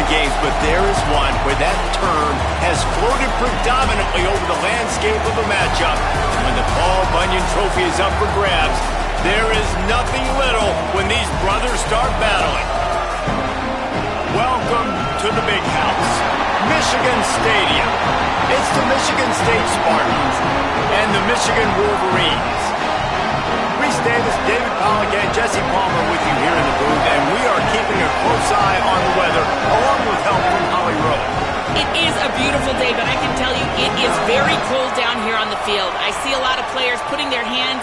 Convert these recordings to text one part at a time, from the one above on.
games, but there is one where that term has floated predominantly over the landscape of a matchup. When the Paul Bunyan Trophy is up for grabs, there is nothing little when these brothers start battling. Welcome to the big house, Michigan Stadium. It's the Michigan State Spartans and the Michigan Wolverines. Reese Davis, David Pollack, and Jesse Palmer with you here in the booth, and we are keeping a close eye on the weather, along with help from Holly Rowe. It is a beautiful day, but I can tell you it is very cold down here on the field. I see a lot of players putting their hands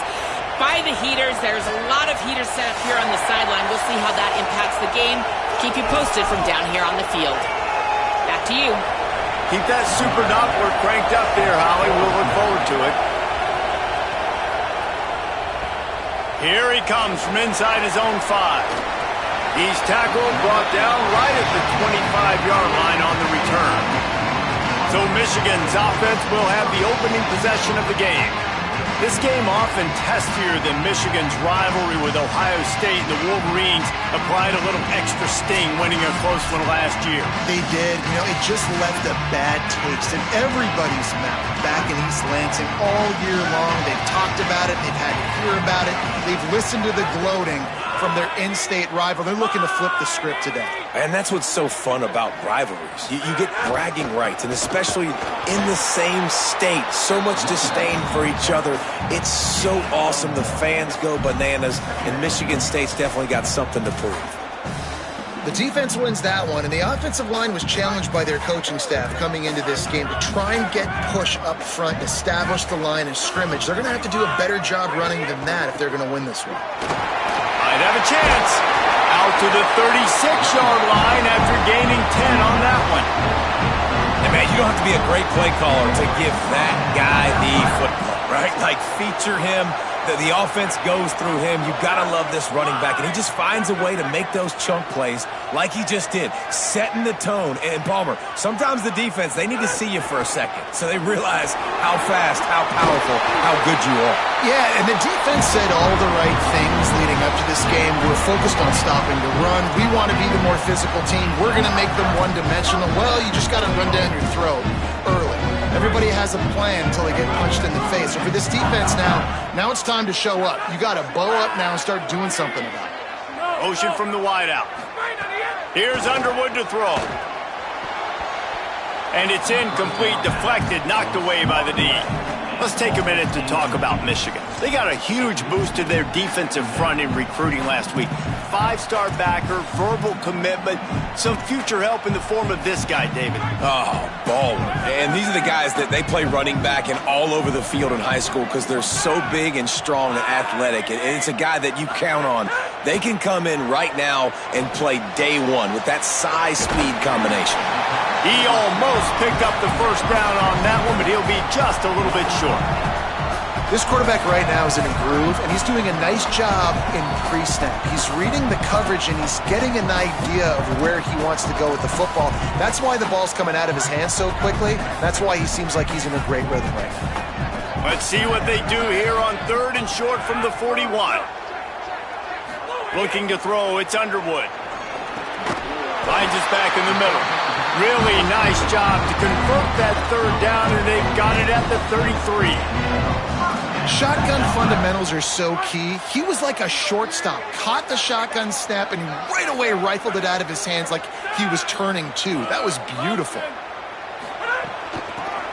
by the heaters. There's a lot of heaters set up here on the sideline. We'll see how that impacts the game. Keep you posted from down here on the field. Back to you. Keep that super Doppler cranked up there, Holly. We'll look forward to it. Here he comes from inside his own 5. He's tackled, brought down right at the 25-yard line on the return. So Michigan's offense will have the opening possession of the game. This game often testier than Michigan's rivalry with Ohio State. The Wolverines applied a little extra sting, winning a close one last year. They did. You know, it just left a bad taste in everybody's mouth back in East Lansing all year long. They've talked about it. They've had to hear about it. They've listened to the gloating from their in-state rival. They're looking to flip the script today. And that's what's so fun about rivalries. You get bragging rights, and especially in the same state, so much disdain for each other. It's so awesome. The fans go bananas, and Michigan State's definitely got something to prove. The defense wins that one, and the offensive line was challenged by their coaching staff coming into this game to try and get push up front, establish the line of scrimmage. They're going to have to do a better job running than that if they're going to win this one. Might have a chance. Out to the 36-yard line after gaining 10 on that one. And man, you don't have to be a great play caller to give that guy the football, right? Like, feature him. The offense goes through him. You've got to love this running back. And he just finds a way to make those chunk plays like he just did, setting the tone. And Palmer, sometimes the defense, they need to see you for a second so they realize how fast, how powerful, how good you are. Yeah, and the defense said all the right things leading up to this game. We're focused on stopping the run. We want to be the more physical team. We're going to make them one-dimensional. Well, you just got to run down your throat early. Everybody has a plan until they get punched in the face. So for this defense now it's time to show up. You got to bow up now and start doing something about it. Motion from the wideout. Here's Underwood to throw. And it's incomplete, deflected, knocked away by the D. Let's take a minute to talk about Michigan. They got a huge boost to their defensive front in recruiting last week. 5-star backer, verbal commitment, some future help in the form of this guy, David. Oh, baller. And these are the guys that they play running back and all over the field in high school because they're so big and strong and athletic. And it's a guy that you count on. They can come in right now and play day one with that size-speed combination. He almost picked up the first down on that one, but he'll be just a little bit short. This quarterback right now is in a groove, and he's doing a nice job in pre-snap. He's reading the coverage, and he's getting an idea of where he wants to go with the football. That's why the ball's coming out of his hands so quickly. That's why he seems like he's in a great rhythm right now. Let's see what they do here on 3rd and short from the 41. Looking to throw, it's Underwood. Finds us back in the middle. Really nice job to convert that 3rd down, and they've got it at the 33. Shotgun fundamentals are so key. He was like a shortstop, caught the shotgun snap, and right away rifled it out of his hands like he was turning too. That was beautiful.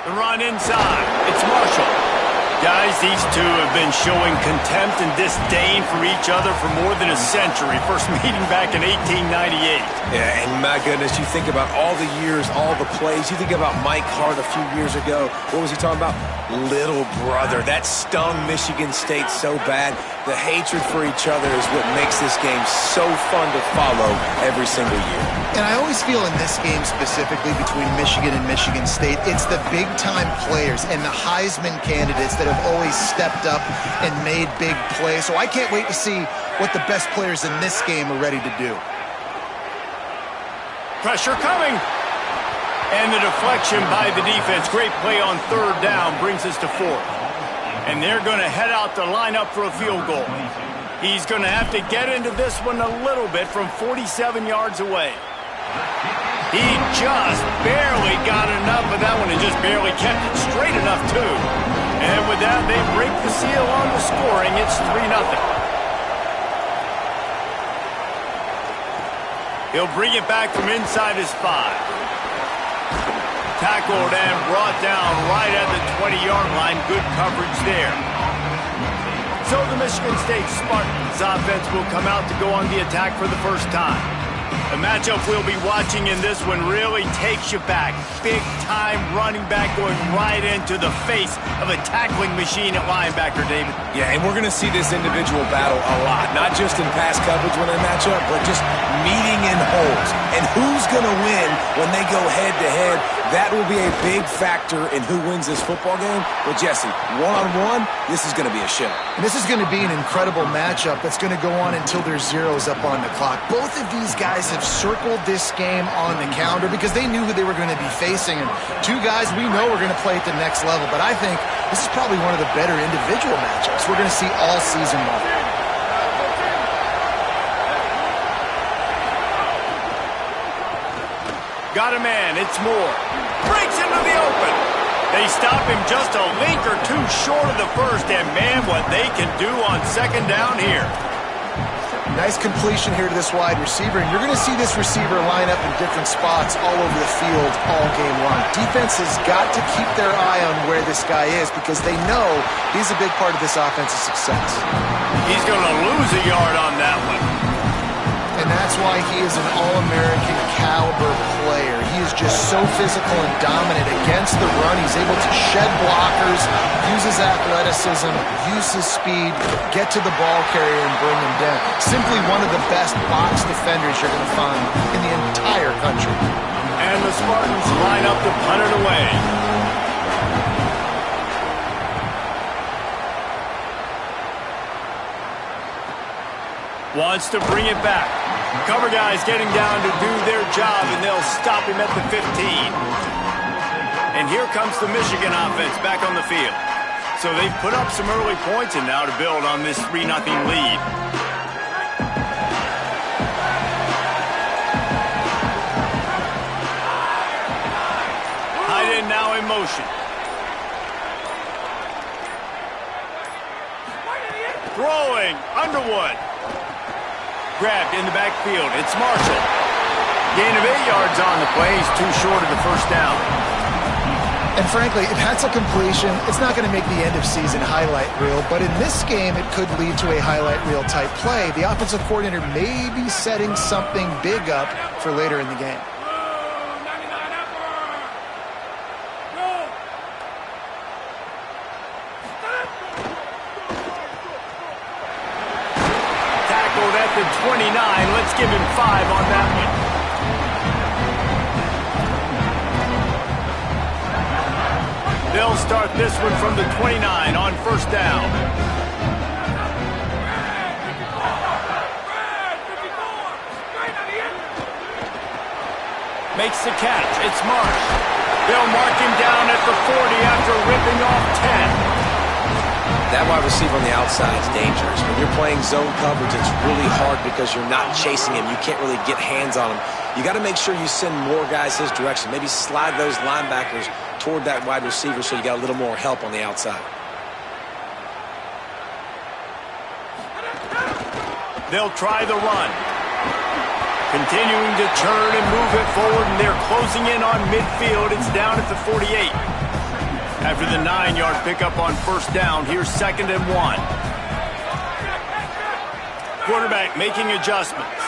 The run inside. It's Marshall. Guys, these two have been showing contempt and disdain for each other for more than a century. First meeting back in 1898. Yeah, and my goodness, you think about all the years, all the plays. You think about Mike Hart a few years ago. What was he talking about? Little brother. That stung Michigan State so bad. The hatred for each other is what makes this game so fun to follow every single year. And I always feel in this game specifically between Michigan and Michigan State, it's the big-time players and the Heisman candidates that have always stepped up and made big plays. So I can't wait to see what the best players in this game are ready to do. Pressure coming. And the deflection by the defense. Great play on 3rd down brings us to 4th. And they're going to head out to line up for a field goal. He's going to have to get into this one a little bit from 47 yards away. He just barely got enough of that one and just barely kept it straight enough, too. And with that, they break the seal on the scoring. It's 3-0. He'll bring it back from inside his 5. Tackled and brought down right at the 20-yard line. Good coverage there. So the Michigan State Spartans offense will come out to go on the attack for the first time. The matchup we'll be watching in this one really takes you back. Big-time running back going right into the face of a tackling machine at linebacker, David. Yeah, and we're going to see this individual battle a lot. Not just in pass coverage when they match up, but just meeting in holes. And who's going to win when they go head-to-head? That will be a big factor in who wins this football game. But, Jesse, one-on-one, this is going to be a show. And this is going to be an incredible matchup that's going to go on until there's zeros up on the clock. Both of these guys have circled this game on the calendar because they knew who they were going to be facing. And two guys we know are going to play at the next level. But I think this is probably one of the better individual matchups we're going to see all season long. Got a man, it's Moore. Breaks into the open. They stop him just a link or two short of the first, and man, what they can do on second down here. Nice completion here to this wide receiver, and you're going to see this receiver line up in different spots all over the field all game long. Defense has got to keep their eye on where this guy is because they know he's a big part of this offense's success. He's going to lose a yard on that one. And that's why he is an All-American caliber player. He is just so physical and dominant against the run. He's able to shed blockers, use his athleticism, use his speed, get to the ball carrier and bring him down. Simply one of the best box defenders you're going to find in the entire country. And the Spartans line up to punt it away. Wants to bring it back. Cover guys getting down to do their job, and they'll stop him at the 15. And here comes the Michigan offense back on the field. So they've put up some early points and now to build on this 3-0 lead. Tight end now in motion. Throwing, Underwood. Grabbed in the backfield. It's Marshall. Gain of 8 yards on the play. He's too short of the first down. And frankly, if that's a completion, it's not going to make the end-of-season highlight reel. But in this game, it could lead to a highlight reel type play. The offensive coordinator may be setting something big up for later in the game. At the 29, let's give him 5 on that one. They'll start this one from the 29 on first down. Makes the catch. It's Marsh. They'll mark him down at the 40 after ripping off 10. That wide receiver on the outside is dangerous. When you're playing zone coverage, it's really hard because you're not chasing him. You can't really get hands on him. You got to make sure you send more guys his direction. Maybe slide those linebackers toward that wide receiver so you got a little more help on the outside. They'll try the run. Continuing to turn and move it forward, and they're closing in on midfield. It's down at the 48. After the 9-yard pickup on first down, here's 2nd and 1. Quarterback making adjustments.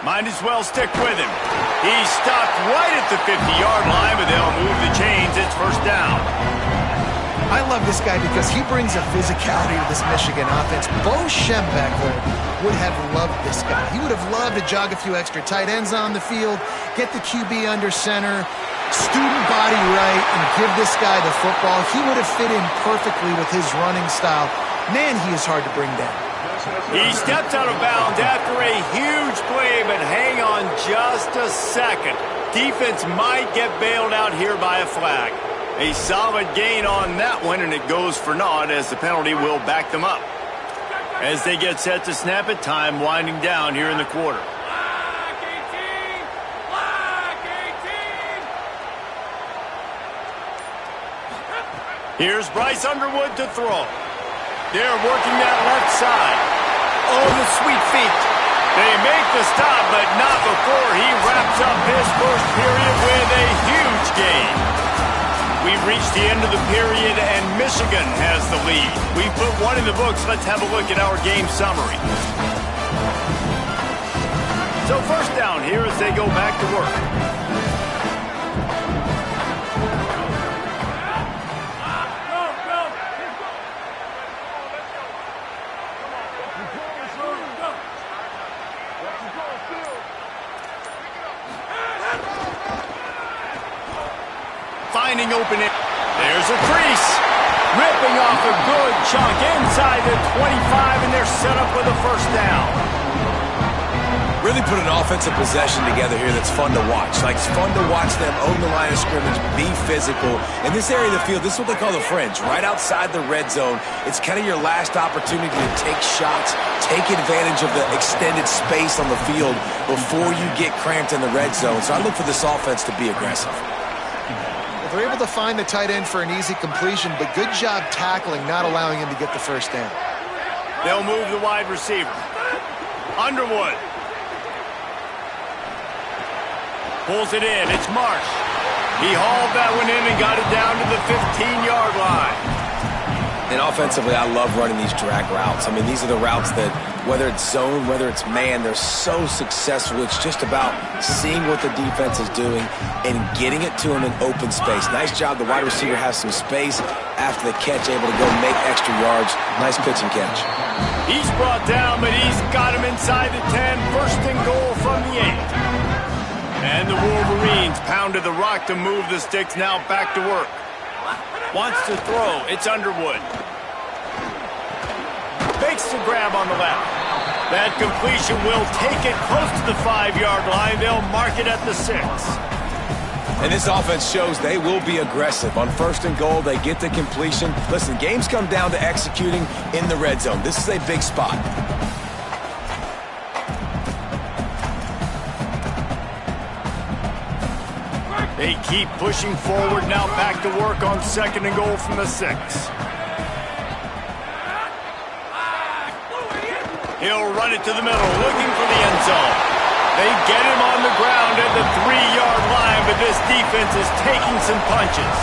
Might as well stick with him. He's stopped right at the 50-yard line, but they'll move the chains. It's first down. I love this guy because he brings a physicality to this Michigan offense. Bo Schembechler would have loved this guy. He would have loved to jog a few extra tight ends on the field, get the QB under center, student body right, and give this guy the football. He would have fit in perfectly with his running style. Man, he is hard to bring down. He steps out of bounds after a huge play, but hang on just a second. Defense might get bailed out here by a flag. A solid gain on that one, and it goes for naught as the penalty will back them up. As they get set to snap it, time winding down here in the quarter. Here's Bryce Underwood to throw. They're working that left side. Oh, the sweet feet. They make the stop, but not before he wraps up his first period with a huge gain. We've reached the end of the period, and Michigan has the lead. We've put one in the books. Let's have a look at our game summary. So first down here as they go back to work. Finding opening. There's a crease. Ripping off a good chunk inside the 25, and they're set up with a first down. Really put an offensive possession together here that's fun to watch. Like, it's fun to watch them own the line of scrimmage, be physical. In this area of the field, this is what they call the fringe, right outside the red zone. It's kind of your last opportunity to take shots, take advantage of the extended space on the field before you get cramped in the red zone. So I look for this offense to be aggressive. They're able to find the tight end for an easy completion, but good job tackling, not allowing him to get the first down. They'll move the wide receiver. Underwood. Pulls it in. It's Marsh. He hauled that one in and got it down to the 15-yard line. And offensively, I love running these drag routes. I mean, these are the routes that, whether it's zone, whether it's man, they're so successful. It's just about seeing what the defense is doing and getting it to them in open space. Nice job. The wide receiver has some space after the catch, able to go make extra yards. Nice pitch and catch. He's brought down, but he's got him inside the 10. First and goal from the 8. And the Wolverines pounded the rock to move the sticks. Now back to work. Wants to throw. It's Underwood. Fakes the grab on the left. That completion will take it close to the 5-yard line. They'll mark it at the 6. And this offense shows they will be aggressive. On first and goal, they get the completion. Listen, games come down to executing in the red zone. This is a big spot. They keep pushing forward. Now back to work on second and goal from the 6. He'll run it to the middle, looking for the end zone. They get him on the ground at the 3-yard line, but this defense is taking some punches.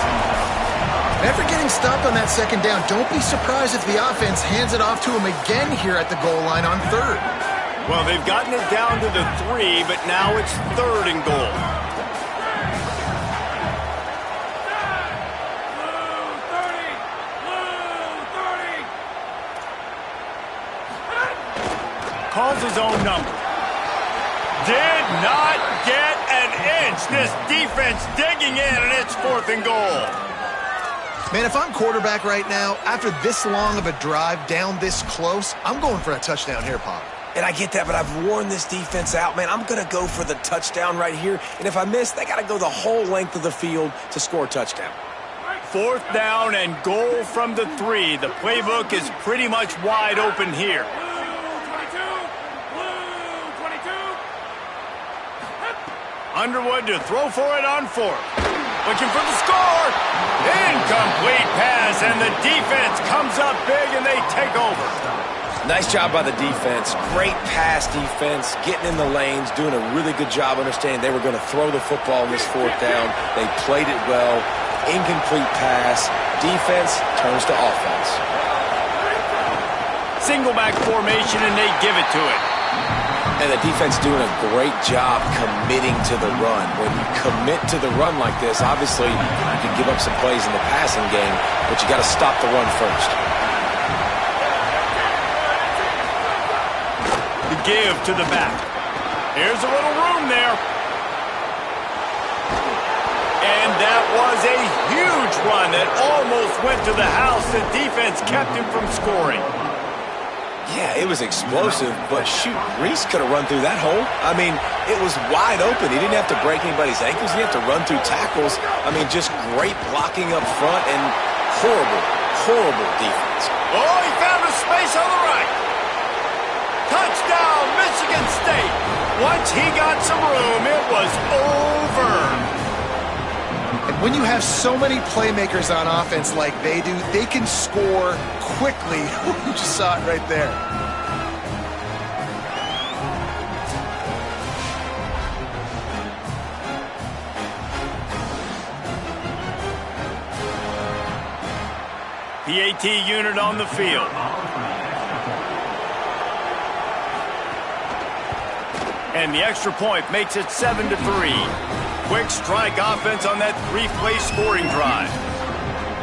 After getting stopped on that second down, don't be surprised if the offense hands it off to him again here at the goal line on third. Well, they've gotten it down to the 3, but now it's third and goal. Calls his own number. Did not get an inch. This defense digging in, and it's fourth and goal. Man, if I'm quarterback right now, after this long of a drive down this close, I'm going for a touchdown here, Pop. And I get that, but I've worn this defense out, man. I'm going to go for the touchdown right here. And if I miss, they got to go the whole length of the field to score a touchdown. Fourth down and goal from the 3. The playbook is pretty much wide open here. Underwood to throw for it on 4th. Looking for the score. Incomplete pass, and the defense comes up big, and they take over. Nice job by the defense. Great pass defense, getting in the lanes, doing a really good job understanding they were going to throw the football on this 4th down. They played it well. Incomplete pass. Defense turns to offense. Single back formation, and they give it to it. And the defense doing a great job committing to the run. When you commit to the run like this, obviously you can give up some plays in the passing game, but you got to stop the run first. The give to the back. Here's a little room there. And that was a huge run that almost went to the house. The defense kept him from scoring. Yeah, it was explosive, but shoot, Reese could have run through that hole. I mean, it was wide open. He didn't have to break anybody's ankles. He didn't have to run through tackles. I mean, just great blocking up front and horrible defense. Oh, he found a space on the right. Touchdown, Michigan State. Once he got some room, it was over. And When you have so many playmakers on offense like they do, they can score quickly. You just saw it right there. PAT unit on the field. And the extra point makes it 7-3. Quick strike offense on that three-play scoring drive.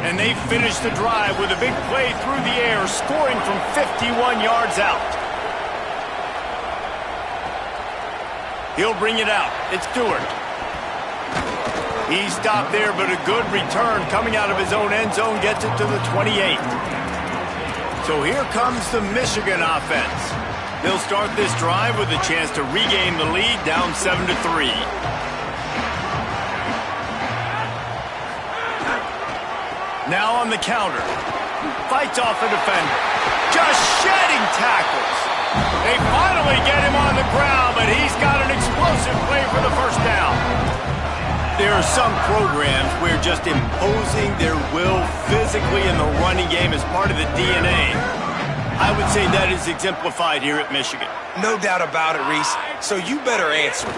And they finish the drive with a big play through the air, scoring from 51 yards out. He'll bring it out. It's Stewart. He stopped there, but a good return coming out of his own end zone gets it to the 28. So here comes the Michigan offense. They'll start this drive with a chance to regain the lead, down 7-3. Now on the counter. Fights off a defender. Just shedding tackles. They finally get him on the ground, but he's got an explosive play for the first down. There are some programs where just imposing their will physically in the running game is part of the DNA. I would say that is exemplified here at Michigan. No doubt about it, Reese. So you better answer.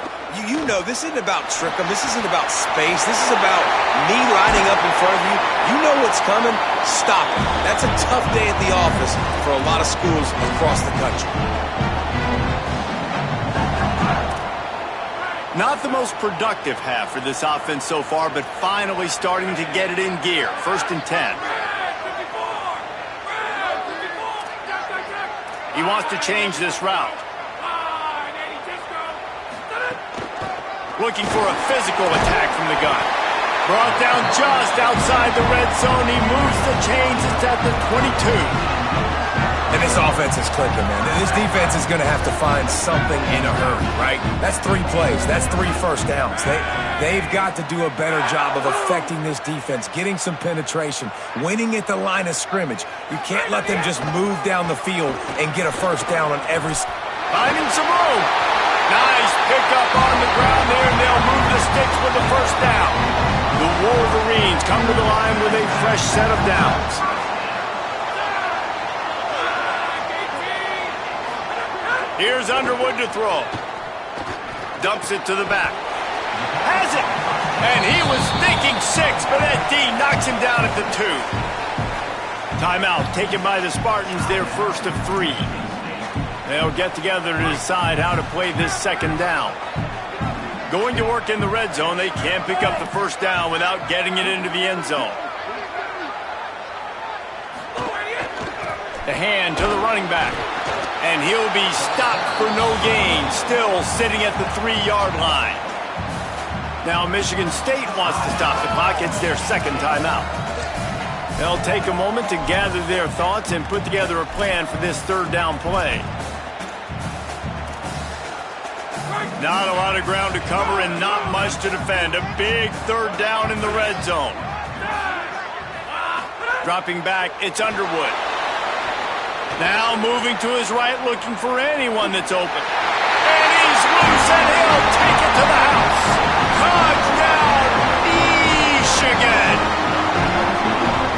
You know this isn't about trickum. This isn't about space. This is about me lining up in front of you. You know what's coming. Stop it. That's a tough day at the office for a lot of schools across the country. Not the most productive half for this offense so far, but finally starting to get it in gear. 1st and 10. He wants to change this route. Looking for a physical attack from the gun. Brought down just outside the red zone. He moves the chains. It's at the 22. And this offense is clicking, man. This defense is going to have to find something in a hurry, right? That's 3 plays. That's 3 first downs. They've got to do a better job of affecting this defense, getting some penetration, winning at the line of scrimmage. You can't let them just move down the field and get a first down on every... Finding some room. Nice pickup on the ground there, and they'll move the sticks with the first down. The Wolverines come to the line with a fresh set of downs. Here's Underwood to throw. Dumps it to the back. Has it! And he was thinking 6, but that D knocks him down at the 2. Timeout taken by the Spartans, their first of 3. They'll get together to decide how to play this second down. Going to work in the red zone, they can't pick up the first down without getting it into the end zone. The hand to the running back. And he'll be stopped for no gain, still sitting at the 3-yard line. Now Michigan State wants to stop the clock. It's their second timeout. They'll take a moment to gather their thoughts and put together a plan for this third down play. Not a lot of ground to cover and not much to defend. A big third down in the red zone. Dropping back, it's Underwood. Now moving to his right, looking for anyone that's open. And he's loose, and he'll take it to the house. Touchdown, Michigan.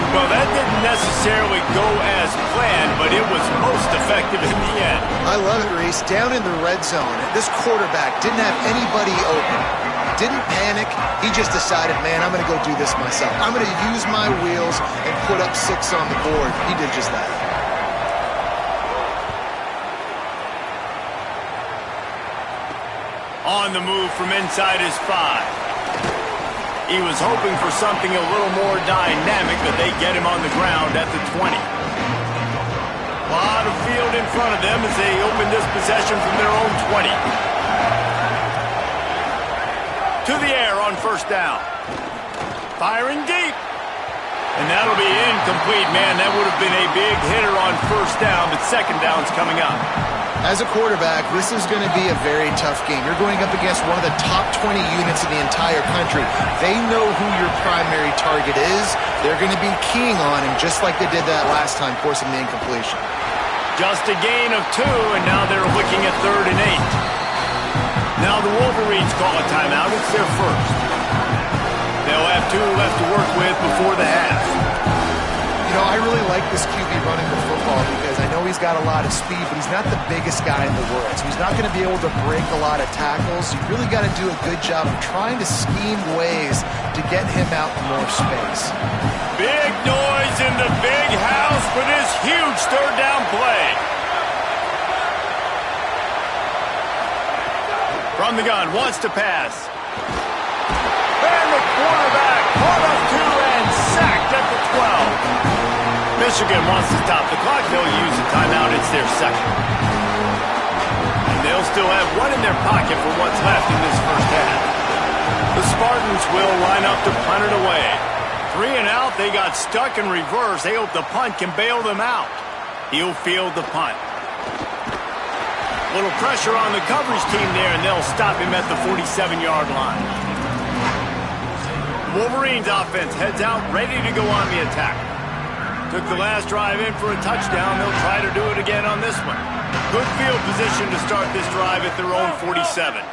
Well, that didn't necessarily go as planned, but it was most effective in the end. I love it, Reese. Down in the red zone, this quarterback didn't have anybody open. Didn't panic. He just decided, man, I'm going to go do this myself. I'm going to use my wheels and put up 6 on the board. He did just that. On the move from inside his 5. He was hoping for something a little more dynamic, but they get him on the ground at the 20. A lot of field in front of them as they open this possession from their own 20. To the air on first down. Firing deep. And that'll be incomplete, man. That would have been a big hitter on first down, but second down's coming up. As a quarterback, this is going to be a very tough game. You're going up against one of the top 20 units in the entire country. They know who your primary target is. They're going to be keying on him just like they did that last time, forcing the incompletion. Just a gain of 2, and now they're looking at 3rd and 8. Now the Wolverines call a timeout. It's their first. They'll have 2 left to work with before the half. You know, I really like this QB running the football because I know he's got a lot of speed, but he's not the biggest guy in the world. So he's not going to be able to break a lot of tackles. You really got to do a good job of trying to scheme ways to get him out in more space. Big noise in the big house for this huge third down play. From the gun, wants to pass. And the quarterback caught up to and sacked at the 12. Michigan wants to stop the clock. They'll use a timeout. It's their second. And they'll still have 1 in their pocket for what's left in this first half. The Spartans will line up to punt it away. 3 and out. They got stuck in reverse. They hope the punt can bail them out. He'll field the punt. Little pressure on the coverage team there, and they'll stop him at the 47-yard line. Wolverines offense heads out, ready to go on the attack. Took the last drive in for a touchdown. They'll try to do it again on this one. Good field position to start this drive at their own 47.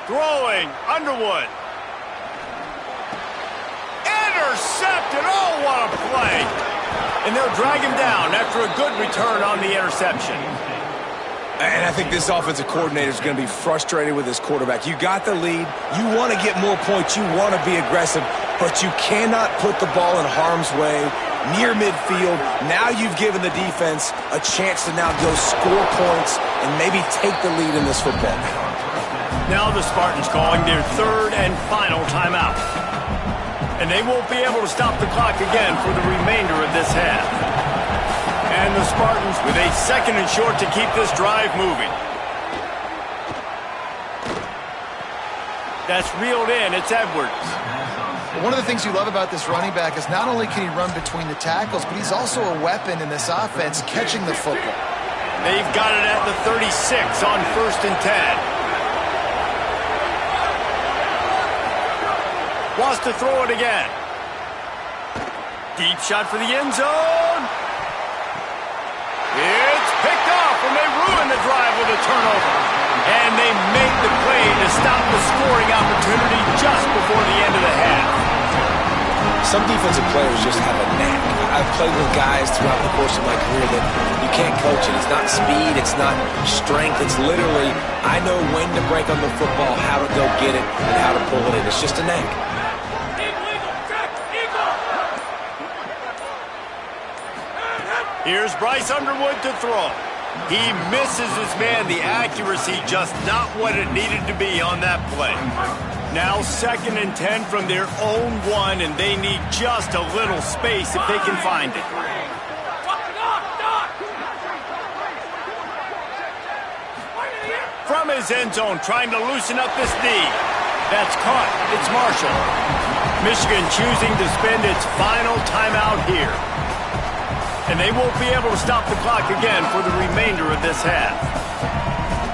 Throwing, Underwood. Intercepted, oh, what a play. And they'll drag him down after a good return on the interception. And I think this offensive coordinator is going to be frustrated with his quarterback. You got the lead. You want to get more points. You want to be aggressive. But you cannot put the ball in harm's way near midfield. Now you've given the defense a chance to now go score points and maybe take the lead in this football game. Now the Spartans calling their 3rd and final timeout. And they won't be able to stop the clock again for the remainder of this half. And the Spartans with a 2nd and short to keep this drive moving. That's reeled in. It's Edwards. One of the things you love about this running back is not only can he run between the tackles, but he's also a weapon in this offense catching the football. They've got it at the 36 on 1st and 10. Wants to throw it again. Deep shot for the end zone. It's picked off, and they ruin the drive with a turnover. And they make the play to stop the scoring opportunity just before the end of the half. Some defensive players just have a knack. I've played with guys throughout the course of my career that you can't coach it. It's not speed, it's not strength. It's literally, I know when to break on the football, how to go get it, and how to pull it in. It's just a knack. Here's Bryce Underwood to throw. He misses his man. The accuracy just not what it needed to be on that play. Now 2nd and 10 from their own 1, and they need just a little space if they can find it. From his end zone, trying to loosen up this knee. That's caught. It's Marshall. Michigan choosing to spend its final timeout here. And they won't be able to stop the clock again for the remainder of this half.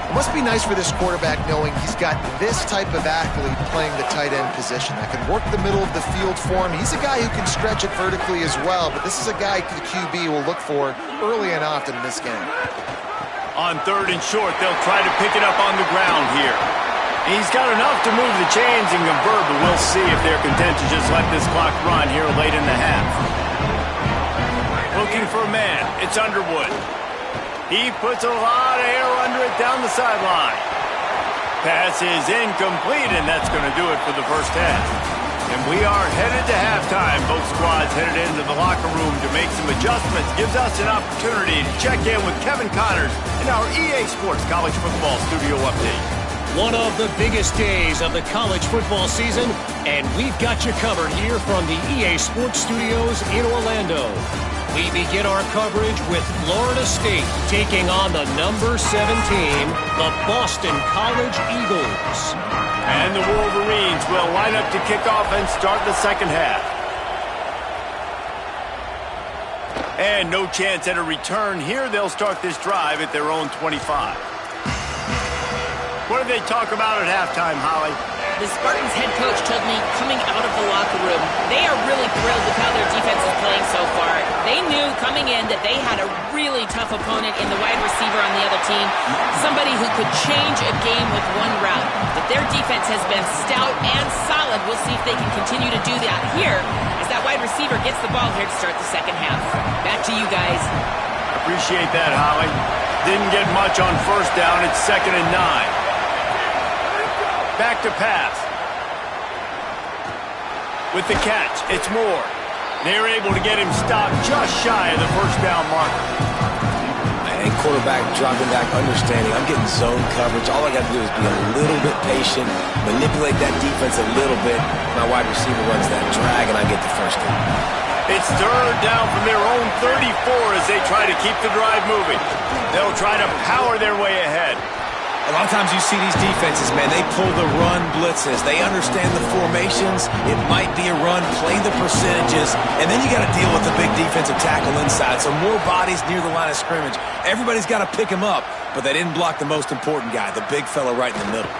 It must be nice for this quarterback knowing he's got this type of athlete playing the tight end position that can work the middle of the field for him. He's a guy who can stretch it vertically as well, but this is a guy the QB will look for early and often in this game. On 3rd and short, they'll try to pick it up on the ground here. He's got enough to move the chains and convert, but we'll see if they're content to just let this clock run here late in the half. Looking for a man. It's Underwood. He puts a lot of air under it down the sideline. Pass is incomplete, and that's going to do it for the first half. And we are headed to halftime. Both squads headed into the locker room to make some adjustments. Gives us an opportunity to check in with Kevin Connors in our EA Sports College Football Studio Update. One of the biggest days of the college football season, and we've got you covered here from the EA Sports Studios in Orlando. We begin our coverage with Florida State taking on the number 7 team, the Boston College Eagles. And the Wolverines will line up to kick off and start the second half. And no chance at a return here. They'll start this drive at their own 25. What did they talk about at halftime, Holly? the Spartans head coach told me coming out of the locker room, they are really thrilled with how their defense is playing so far. They knew coming in that they had a really tough opponent in the wide receiver on the other team, somebody who could change a game with one route. But their defense has been stout and solid. We'll see if they can continue to do that here as that wide receiver gets the ball here to start the second half. Back to you guys. Appreciate that, Holly. Didn't get much on first down. It's 2nd and 9. Back to pass. With the catch, it's Moore. They're able to get him stopped just shy of the first down marker. And quarterback dropping back, understanding I'm getting zone coverage. All I got to do is be a little bit patient, manipulate that defense a little bit. My wide receiver runs that drag, and I get the first down. It's 3rd down from their own 34 as they try to keep the drive moving. They'll try to power their way ahead. A lot of times you see these defenses, man, they pull the run blitzes. They understand the formations. It might be a run, play the percentages, and then you got to deal with the big defensive tackle inside. So more bodies near the line of scrimmage. Everybody's got to pick him up, but they didn't block the most important guy, the big fella right in the middle.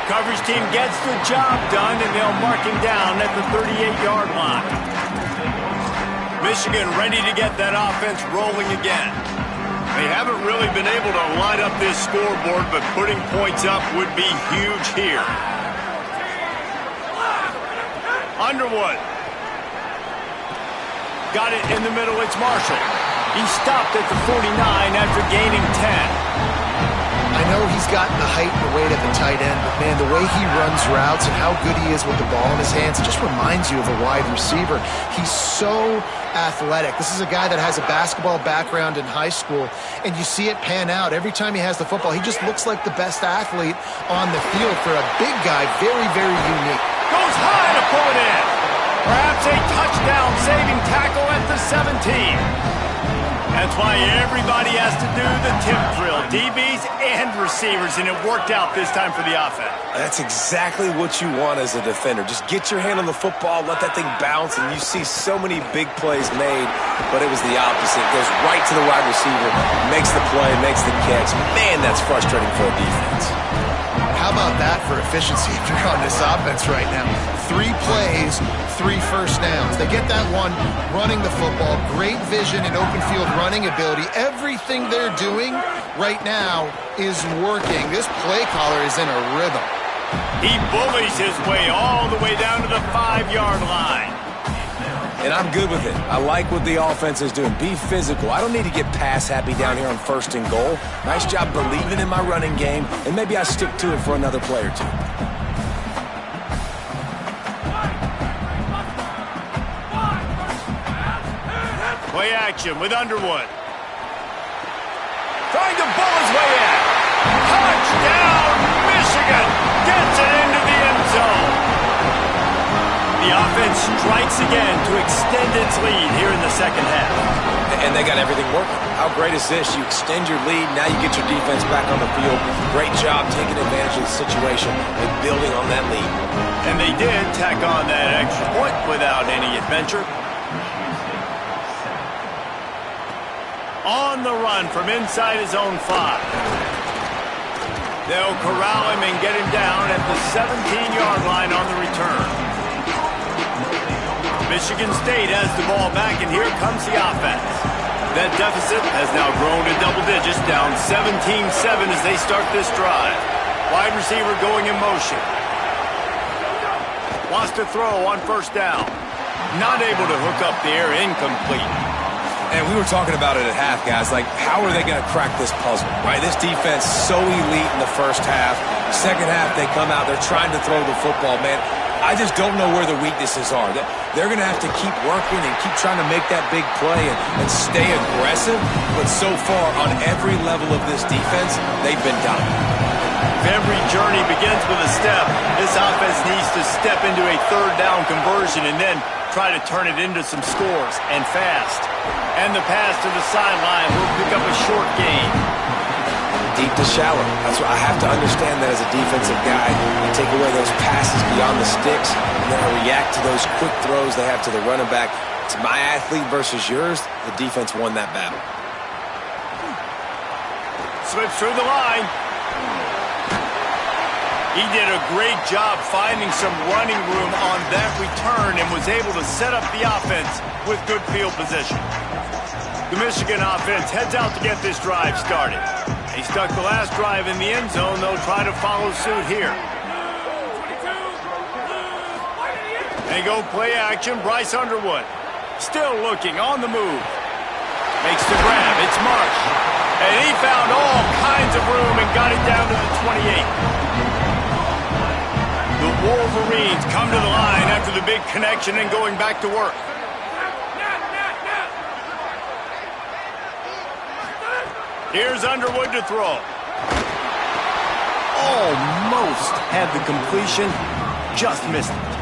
Coverage team gets the job done, and they'll mark him down at the 38-yard line. Michigan ready to get that offense rolling again. They haven't really been able to line up this scoreboard, but putting points up would be huge here. Underwood. Got it in the middle. It's Marshall. He stopped at the 49 after gaining 10. I know he's got the height and the weight at the tight end, but man, the way he runs routes and how good he is with the ball in his hands, it just reminds you of a wide receiver. He's so athletic. This is a guy that has a basketball background in high school, and you see it pan out. Every time he has the football, he just looks like the best athlete on the field for a big guy. Very, very unique. Goes high to pull it in. Perhaps a touchdown-saving tackle at the 17. That's why everybody has to do the tip drill, DBs and receivers, and it worked out this time for the offense. That's exactly what you want as a defender. Just get your hand on the football, let that thing bounce, and you see so many big plays made, but it was the opposite. It goes right to the wide receiver, makes the play, makes the catch. Man, that's frustrating for a defense. How about that for efficiency if you're on this offense right now? 3 plays, 3 first downs. They get that one running the football, great vision and open field running ability. Everything they're doing right now is working. This play caller is in a rhythm. He bullies his way all the way down to the 5-yard line. And I'm good with it. I like what the offense is doing. Be physical. I don't need to get pass happy down here on 1st and goal. Nice job believing in my running game, and maybe I stick to it for another play or two. Play action with Underwood. Trying to bull his way in. Touchdown, Michigan! Gets it into the end zone. The offense strikes again to extend its lead here in the second half. And they got everything working. How great is this? You extend your lead, now you get your defense back on the field. Great job taking advantage of the situation and building on that lead. And they did tack on that extra point without any adventure. On the run from inside his own 5. They'll corral him and get him down at the 17-yard line on the return. Michigan State has the ball back, and here comes the offense. That deficit has now grown to double digits, down 17-7 as they start this drive. Wide receiver going in motion. Wants to throw on first down. Not able to hook up the air, incomplete. And we were talking about it at half, guys. Like, how are they going to crack this puzzle, right? This defense so elite in the first half. Second half, they come out. They're trying to throw the football, man. I just don't know where the weaknesses are. They're going to have to keep working and keep trying to make that big play and stay aggressive. But so far, on every level of this defense, they've been dominant. Every journey begins with a step. This offense needs to step into a 3rd down conversion and then try to turn it into some scores, and fast. And the pass to the sideline will pick up a short gain. Deep to shallow. That's what I have to understand that as a defensive guy. I take away those passes beyond the sticks, and then I react to those quick throws they have to the running back. It's my athlete versus yours. The defense won that battle. Slips through the line. He did a great job finding some running room on that return and was able to set up the offense with good field position. The Michigan offense heads out to get this drive started. They stuck the last drive in the end zone. They'll try to follow suit here. They go play action. Bryce Underwood still looking on the move. Makes the grab. It's Marsh. And he found all kinds of room and got it down to the 28. The Wolverines come to the line after the big connection and going back to work. Here's Underwood to throw. Almost had the completion, just missed it.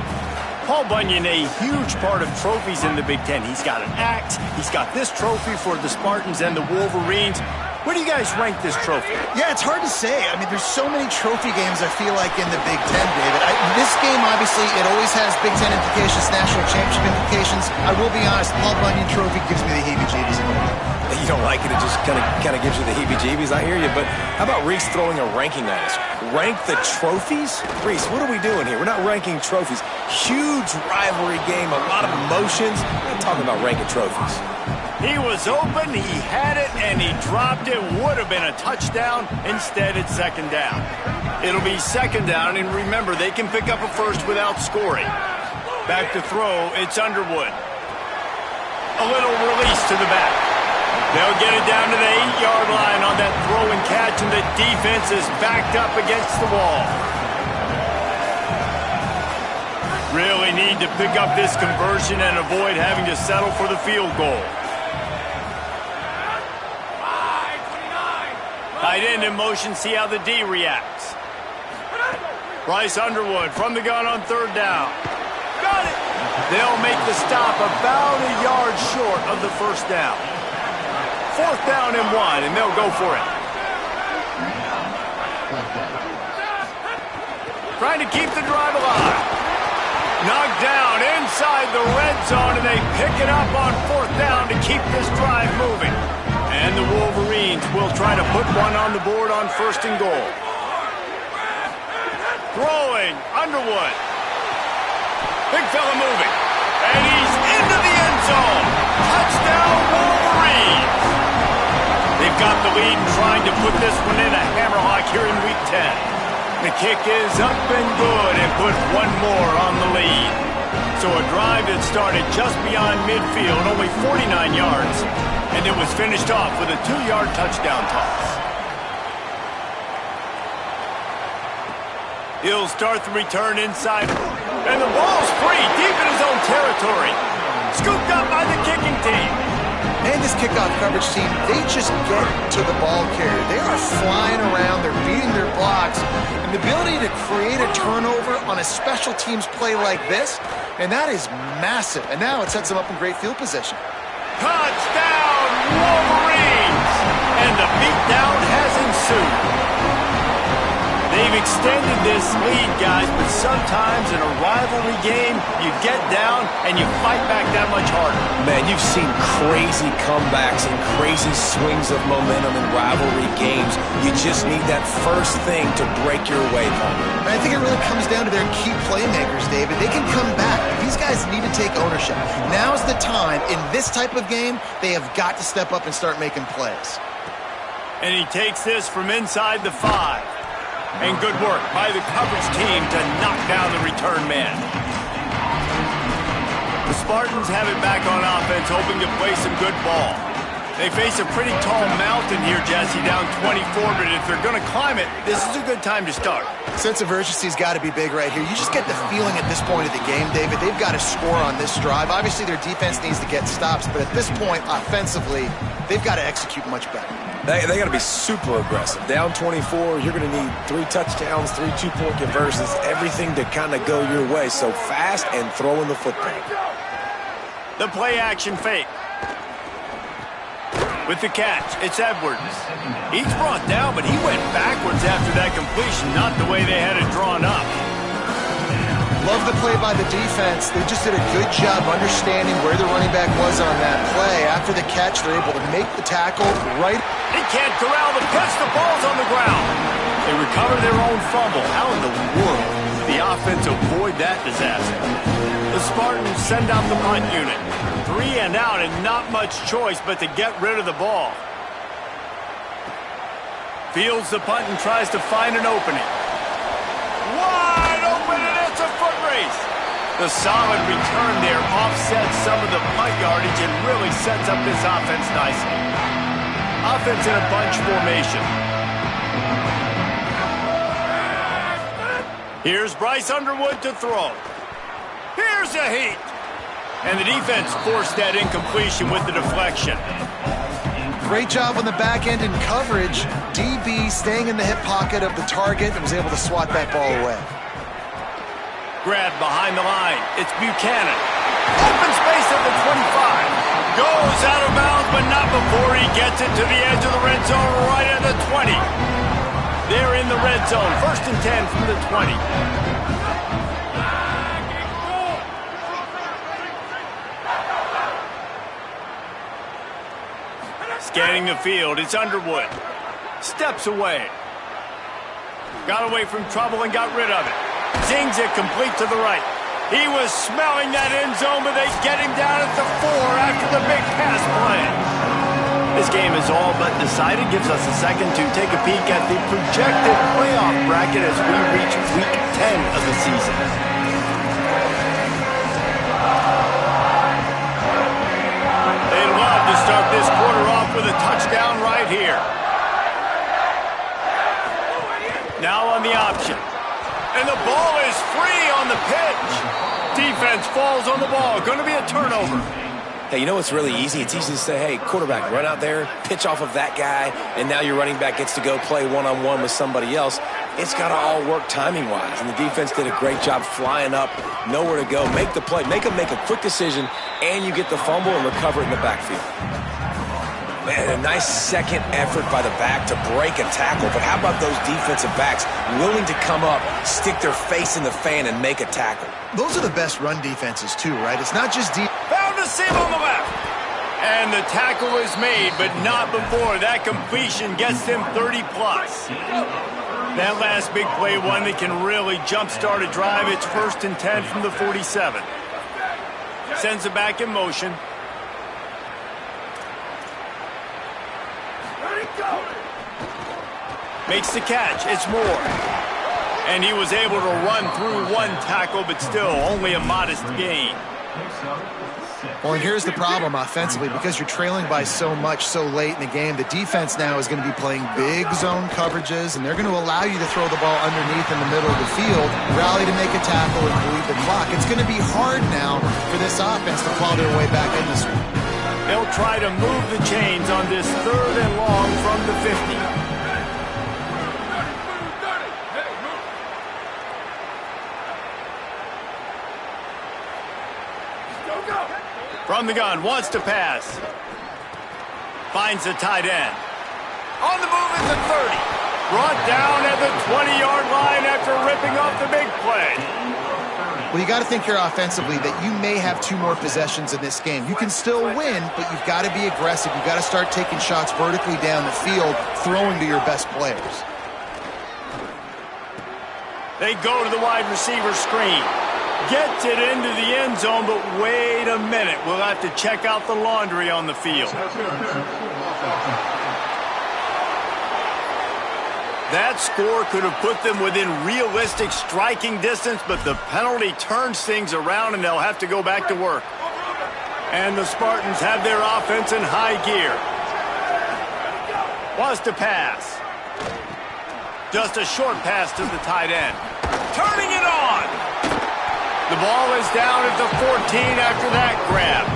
Paul Bunyan, a huge part of trophies in the Big Ten. He's got an axe. He's got this trophy for the Spartans and the Wolverines. Where do you guys rank this trophy? Yeah, it's hard to say. I mean, there's so many trophy games, I feel like, in the Big Ten, David. This game, obviously, it always has Big Ten implications, national championship implications. I will be honest, Paul Bunyan Trophy gives me the heebie-jeebies. You don't like it, it just kind of gives you the heebie-jeebies. I hear you, but how about Reese throwing a ranking at us? Rank the trophies? Reese, what are we doing here? We're not ranking trophies. Huge rivalry game, a lot of emotions. We're not talking about ranking trophies. He was open, he had it, and he dropped it. Would have been a touchdown. Instead, it's second down. It'll be second down, and remember, they can pick up a first without scoring. Back to throw, it's Underwood. A little release to the back. They'll get it down to the 8-yard line on that throw and catch, and the defense is backed up against the wall. Really need to pick up this conversion and avoid having to settle for the field goal. Tight end in motion, see how the D reacts. Bryce Underwood from the gun on third down. Got it! They'll make the stop about a yard short of the first down. Fourth down and 1, and they'll go for it. Trying to keep the drive alive. Knocked down inside the red zone, and they pick it up on fourth down to keep this drive moving. And the Wolverines will try to put one on the board on first and goal. Throwing, Underwood. Big fella moving. And he's into the end zone. Touchdown, Wolverines. They've got the lead and trying to put this one in a hammerlock here in Week 10. The kick is up and good and put one more on the lead. So a drive that started just beyond midfield, only 49 yards, and it was finished off with a 2-yard touchdown toss. He'll start the return inside, and the ball's free, deep in his own territory. Scooped up by the kicking team. And this kickoff coverage team, they just get to the ball carrier. They are flying around, they're beating their blocks, and the ability to create a turnover on a special teams play like this, and that is massive. And now it sets them up in great field position. Touchdown, Wolverines! And the beatdown has ensued. They've extended this lead, guys, but sometimes in a rivalry game, you get down and you fight back that much harder. Man, you've seen crazy comebacks and crazy swings of momentum in rivalry games. You just need that first thing to break your way, Paul. I think it really comes down to their key playmakers, David. They can come back. These guys need to take ownership. Now's the time. In this type of game, they have got to step up and start making plays. And he takes this from inside the 5. And good work by the coverage team to knock down the return man. The Spartans have it back on offense, hoping to play some good ball. They face a pretty tall mountain here, Jesse, down 24, but if they're going to climb it, this is a good time to start. Sense of urgency's got to be big right here. You just get the feeling at this point of the game, David, they've got to score on this drive. Obviously, their defense needs to get stops, but at this point, offensively, they've got to execute much better. They got to be super aggressive. Down 24, you're going to need 3 touchdowns, 3 two-point conversions, everything to kind of go your way. So fast and throwing the football. The play-action fake. With the catch, it's Edwards. He's brought down, but he went backwards after that completion, not the way they had it drawn up. Love the play by the defense. They just did a good job understanding where the running back was on that play. After the catch, they're able to make the tackle right. He can't corral the pitch. The ball's on the ground. They recover their own fumble. How in the world did the offense avoid that disaster? The Spartans send out the punt unit. 3 and out and not much choice but to get rid of the ball. Fields the punt and tries to find an opening. Wide open, and it's a foot race. The solid return there offsets some of the punt yardage and really sets up this offense nicely. Offense in a bunch formation. Here's Bryce Underwood to throw. Here's a heat. And the defense forced that incompletion with the deflection. Great job on the back end in coverage. DB staying in the hip pocket of the target and was able to swat that ball away. Grab behind the line. It's Buchanan. Open space at the 25. Goes out of bounds, but not before he gets it to the edge of the red zone right at the 20. They're in the red zone. 1st and 10 from the 20. Scanning the field, it's Underwood. Steps away. Got away from trouble and got rid of it. Zings it complete to the right. He was smelling that end zone, but they get him down at the 4 after the big pass play. This game is all but decided. Gives us a second to take a peek at the projected playoff bracket as we reach week 10 of the season. They'd love to start this quarter off with a touchdown right here. Now on the option. And the ball is free on the pitch. Defense falls on the ball. Going to be a turnover. Hey, you know what's really easy? It's easy to say, hey, quarterback, run out there, pitch off of that guy, and now your running back gets to go play one-on-one with somebody else. It's got to all work timing-wise, and the defense did a great job flying up, nowhere to go, make the play, make a quick decision, and you get the fumble and recover it in the backfield. Man, a nice second effort by the back to break a tackle, but how about those defensive backs willing to come up, stick their face in the fan, and make a tackle? Those are the best run defenses, too, right? It's not just deep. Found a seam on the left. And the tackle is made, but not before. That completion gets them 30-plus. That last big play, one that can really jumpstart a drive. It's 1st and 10 from the 47. Sends it back in motion. Makes the catch. It's Moore. And he was able to run through one tackle, but still only a modest gain. Well, and here's the problem offensively. Because you're trailing by so much so late in the game, the defense now is going to be playing big zone coverages, and they're going to allow you to throw the ball underneath in the middle of the field, rally to make a tackle, and bleed the clock. It's going to be hard now for this offense to claw their way back in this one. They'll try to move the chains on this 3rd and long from the 50. From the gun, wants to pass. Finds the tight end. On the move at the 30. Brought down at the 20-yard line after ripping off the big play. Well, you got to think here offensively that you may have 2 more possessions in this game. You can still win, but you've got to be aggressive. You've got to start taking shots vertically down the field, throwing to your best players. They go to the wide receiver screen. Gets it into the end zone, but wait a minute. We'll have to check out the laundry on the field. That score could have put them within realistic striking distance, but the penalty turns things around, and they'll have to go back to work. And the Spartans have their offense in high gear. Wants to pass. Just a short pass to the tight end. Turning it on. The ball is down at the 14 after that grab.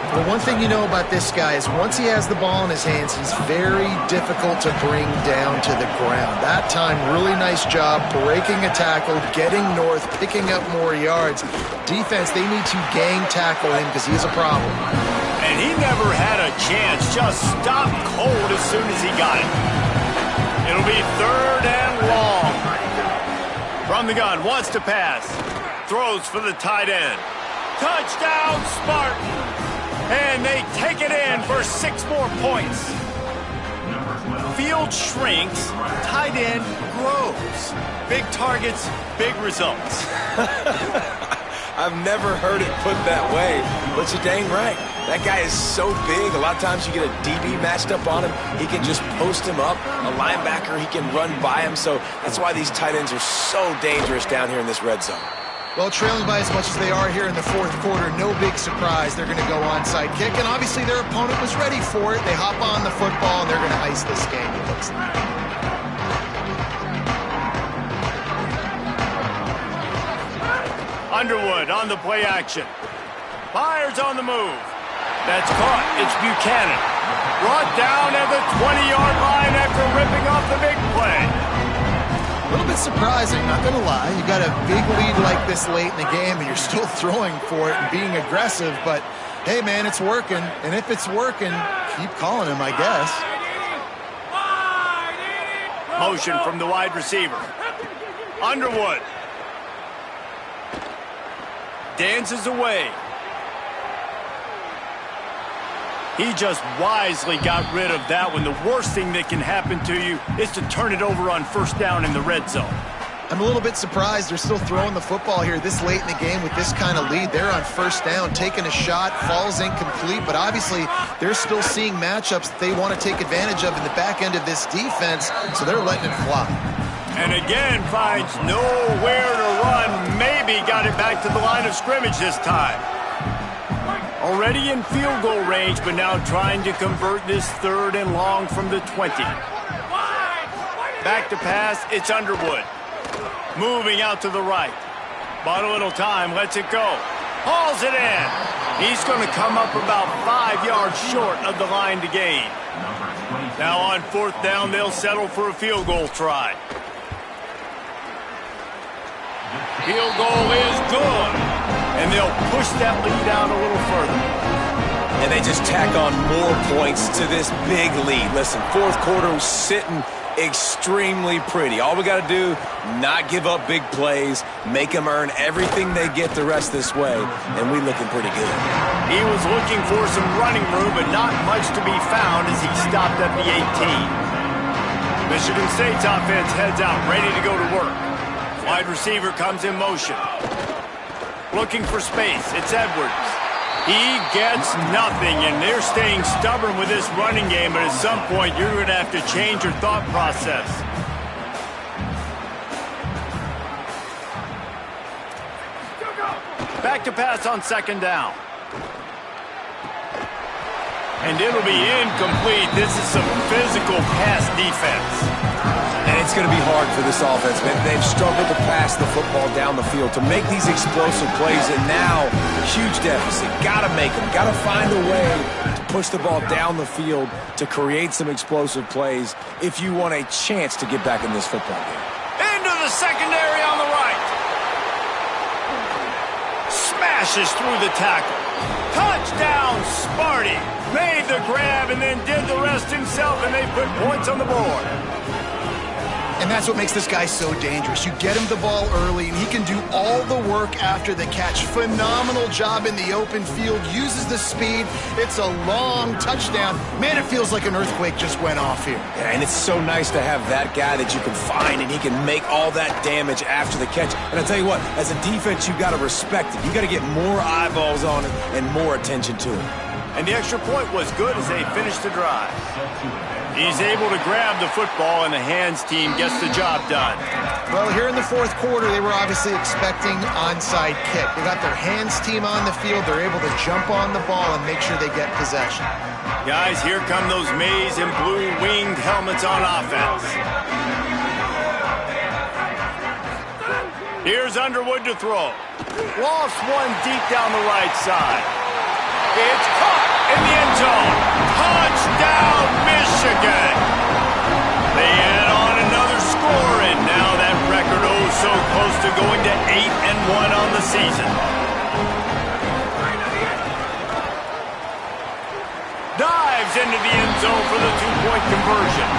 Well, one thing you know about this guy is once he has the ball in his hands, he's very difficult to bring down to the ground. That time, really nice job breaking a tackle, getting north, picking up more yards. Defense, they need to gang tackle him because he's a problem. And he never had a chance. Just stopped cold as soon as he got it. It'll be 3rd and long. From the gun, wants to pass. Throws for the tight end. Touchdown, Spartan! And they take it in for 6 more points. field shrinks, tight end grows. Big targets, big results. I've never heard it put that way, but you're dang right. That guy is so big. A lot of times you get a DB matched up on him. He can just post him up. A linebacker, he can run by him. So that's why these tight ends are so dangerous down here in this red zone. Well, trailing by as much as they are here in the fourth quarter, no big surprise. They're going to go onside kick, and obviously their opponent was ready for it. They hop on the football, and they're going to ice this game, it looks like. Underwood on the play action. Fires on the move. That's caught. It's Buchanan. Brought down at the 20-yard line after ripping off the big play. A little bit surprising, not going to lie. You got a big lead like this late in the game, and you're still throwing for it and being aggressive. But, hey, man, it's working. And if it's working, keep calling him, I guess. Motion from the wide receiver. Underwood. Dances away. He just wisely got rid of that one. The worst thing that can happen to you is to turn it over on first down in the red zone. I'm a little bit surprised they're still throwing the football here this late in the game with this kind of lead. They're on first down, taking a shot, falls incomplete, but obviously they're still seeing matchups that they want to take advantage of in the back end of this defense, so they're letting it fly. And again, finds nowhere to run. Maybe got it back to the line of scrimmage this time. Already in field goal range, but now trying to convert this third and long from the 20. Back to pass, it's Underwood. Moving out to the right. Bought a little time, lets it go. Hauls it in. He's going to come up about 5 yards short of the line to gain. Now on fourth down, they'll settle for a field goal try. Field goal is good. And they'll push that lead out a little further. And they just tack on more points to this big lead. Listen, fourth quarter was sitting extremely pretty. All we got to do, not give up big plays, make them earn everything they get the rest this way, and we looking pretty good. He was looking for some running room, but not much to be found as he stopped at the 18. Michigan State's offense heads out, ready to go to work. Wide receiver comes in motion. Looking for space. It's Edwards. He gets nothing, and they're staying stubborn with this running game, but at some point you're going to have to change your thought process. Back to pass on second down. And it'll be incomplete. This is some physical pass defense. And it's going to be hard for this offense, man. They've struggled to pass the football down the field, to make these explosive plays, and now, huge deficit. Got to make them. Got to find a way to push the ball down the field to create some explosive plays if you want a chance to get back in this football game. Into the secondary on the right. Smashes through the tackle. Touchdown, Sparty. Made the grab and then did the rest himself, and they put points on the board. And that's what makes this guy so dangerous. You get him the ball early, and he can do all the work after the catch. Phenomenal job in the open field. Uses the speed. It's a long touchdown. Man, it feels like an earthquake just went off here. Yeah, and it's so nice to have that guy that you can find, and he can make all that damage after the catch. And I tell you what, as a defense, you got to respect it. You got to get more eyeballs on it and more attention to it. And the extra point was good as they finished the drive. He's able to grab the football, and the hands team gets the job done. Well, here in the fourth quarter, they were obviously expecting onside kick. They got their hands team on the field. They're able to jump on the ball and make sure they get possession. Guys, here come those maize and blue winged helmets on offense. Here's Underwood to throw. Lost one deep down the right side. It's caught in the end zone. Touchdown, Michigan. They add on another score, and now that record so close to going to 8-1 on the season. Dives into the end zone for the two-point conversion.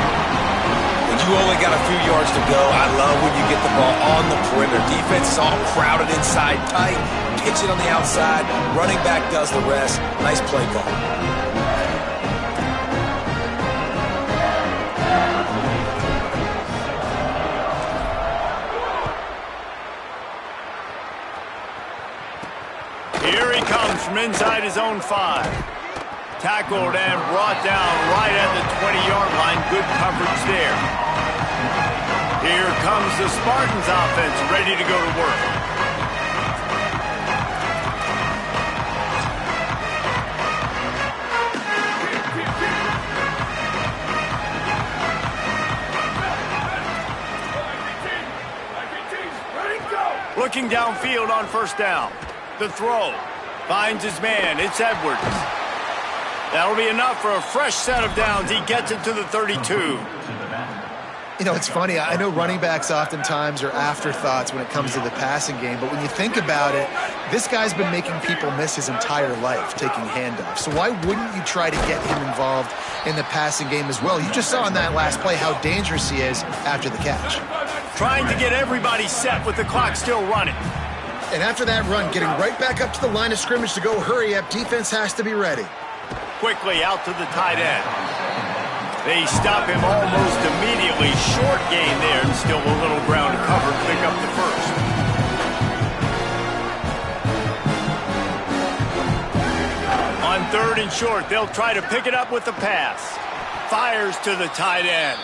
When you only got a few yards to go, I love when you get the ball on the perimeter. Defense is all crowded inside tight. Pitch it on the outside. Running back does the rest. Nice play call. from inside his own 5. Tackled and brought down right at the 20-yard line. Good coverage there. Here comes the Spartans offense, ready to go to work. Looking downfield on first down. The throw. Finds his man. It's Edwards. That'll be enough for a fresh set of downs. He gets it to the 32. You know, it's funny. I know running backs oftentimes are afterthoughts when it comes to the passing game, but when you think about it, this guy's been making people miss his entire life taking handoffs. So why wouldn't you try to get him involved in the passing game as well? You just saw in that last play how dangerous he is after the catch. Trying to get everybody set with the clock still running. And after that run, getting right back up to the line of scrimmage to go hurry up, defense has to be ready. Quickly out to the tight end. They stop him almost immediately. Short gain there, and still a little ground covered. Pick up the first. On 3rd and short, they'll try to pick it up with the pass. Fires to the tight end.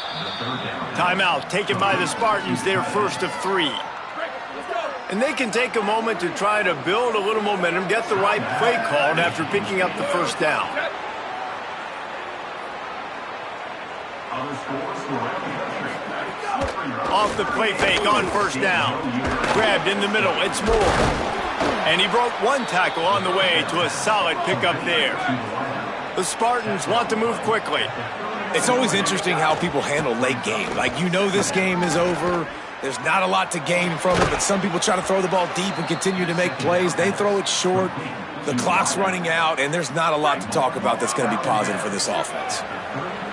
Timeout taken by the Spartans, their first of 3. And they can take a moment to try to build a little momentum, get the right play called after picking up the first down. Off the play fake on first down. Grabbed in the middle, it's Moore. And he broke one tackle on the way to a solid pickup there. The Spartans want to move quickly. It's always interesting how people handle late game. Like, you know this game is over. There's not a lot to gain from it, but some people try to throw the ball deep and continue to make plays. They throw it short. The clock's running out, and there's not a lot to talk about that's going to be positive for this offense.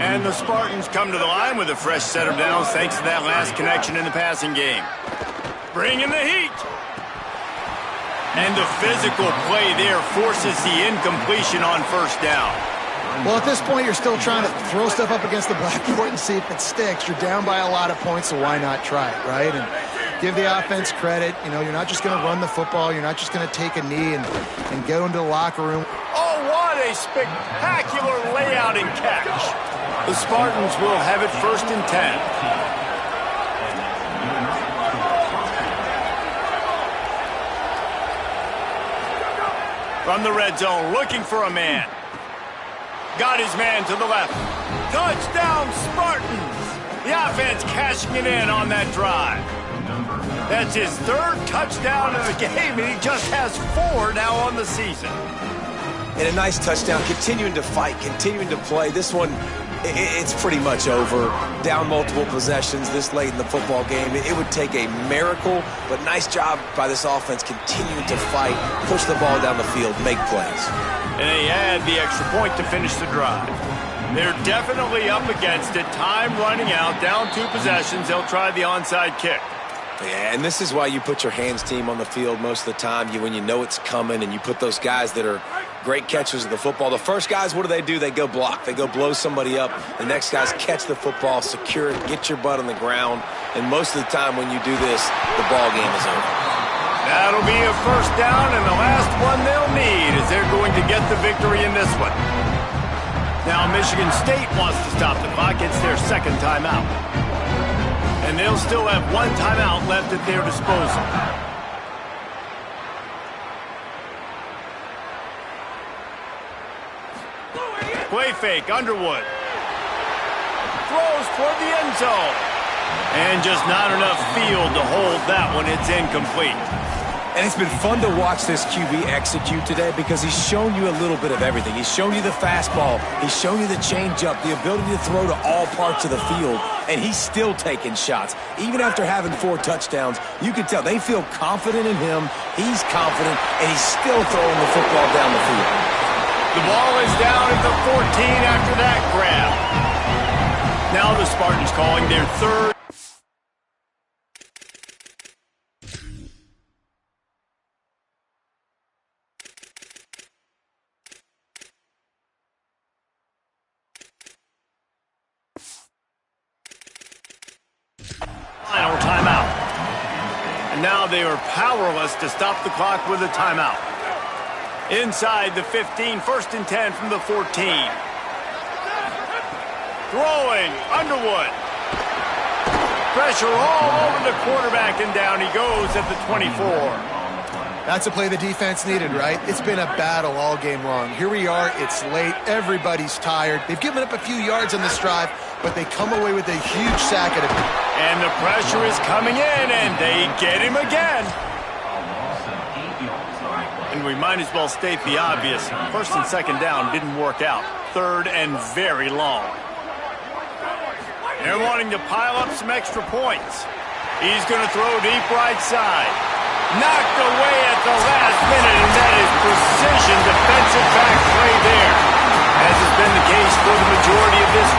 And the Spartans come to the line with a fresh set of downs thanks to that last connection in the passing game. Bringing the heat. And the physical play there forces the incompletion on first down. Well, at this point, you're still trying to throw stuff up against the blackboard and see if it sticks. You're down by a lot of points, so why not try it, right? And give the offense credit. You know, you're not just going to run the football. You're not just going to take a knee and go into the locker room. Oh, what a spectacular layout and catch. The Spartans will have it 1st and 10. From the red zone, looking for a man. Got his man to the left. Touchdown, Spartans! The offense cashing it in on that drive. That's his 3rd touchdown of the game, and he just has 4 now on the season. And a nice touchdown, continuing to fight, continuing to play. This one, it's pretty much over. Down multiple possessions this late in the football game. It would take a miracle, but nice job by this offense continuing to fight, push the ball down the field, make plays. And they add the extra point to finish the drive. They're definitely up against it. Time running out, down 2 possessions. They'll try the onside kick. Yeah, and this is why you put your hands team on the field most of the time. When you know it's coming, and you put those guys that are great catchers of the football. The first guys, what do? They go block. They go blow somebody up. The next guys catch the football, secure it, get your butt on the ground. And most of the time when you do this, the ball game is over. That'll be a first down, and the last one they'll need as they're going to get the victory in this one. Now Michigan State wants to stop the clock. It's their 2nd timeout. And they'll still have 1 timeout left at their disposal. Play fake, Underwood. Throws toward the end zone. And just not enough field to hold that one. It's incomplete. And it's been fun to watch this QB execute today because he's shown you a little bit of everything. He's shown you the fastball. He's shown you the changeup, the ability to throw to all parts of the field. And he's still taking shots. Even after having 4 touchdowns, you can tell they feel confident in him. He's confident, and he's still throwing the football down the field. The ball is down at the 14 after that grab. Now the Spartans calling their 3rd. Final timeout. And now they are powerless to stop the clock with a timeout. Inside the 15, 1st and 10 from the 14. Throwing, Underwood. Pressure all over the quarterback, and down he goes at the 24. That's a play the defense needed, right? It's been a battle all game long. Here we are, it's late, everybody's tired. They've given up a few yards on this drive, but they come away with a huge sack at it. And the pressure is coming in, and they get him again. And we might as well state the obvious. 1st and 2nd down didn't work out. 3rd and very long. They're wanting to pile up some extra points. He's going to throw deep right side. Knocked away at the last minute, and that is precision defensive back play there. As has been the case for the majority of this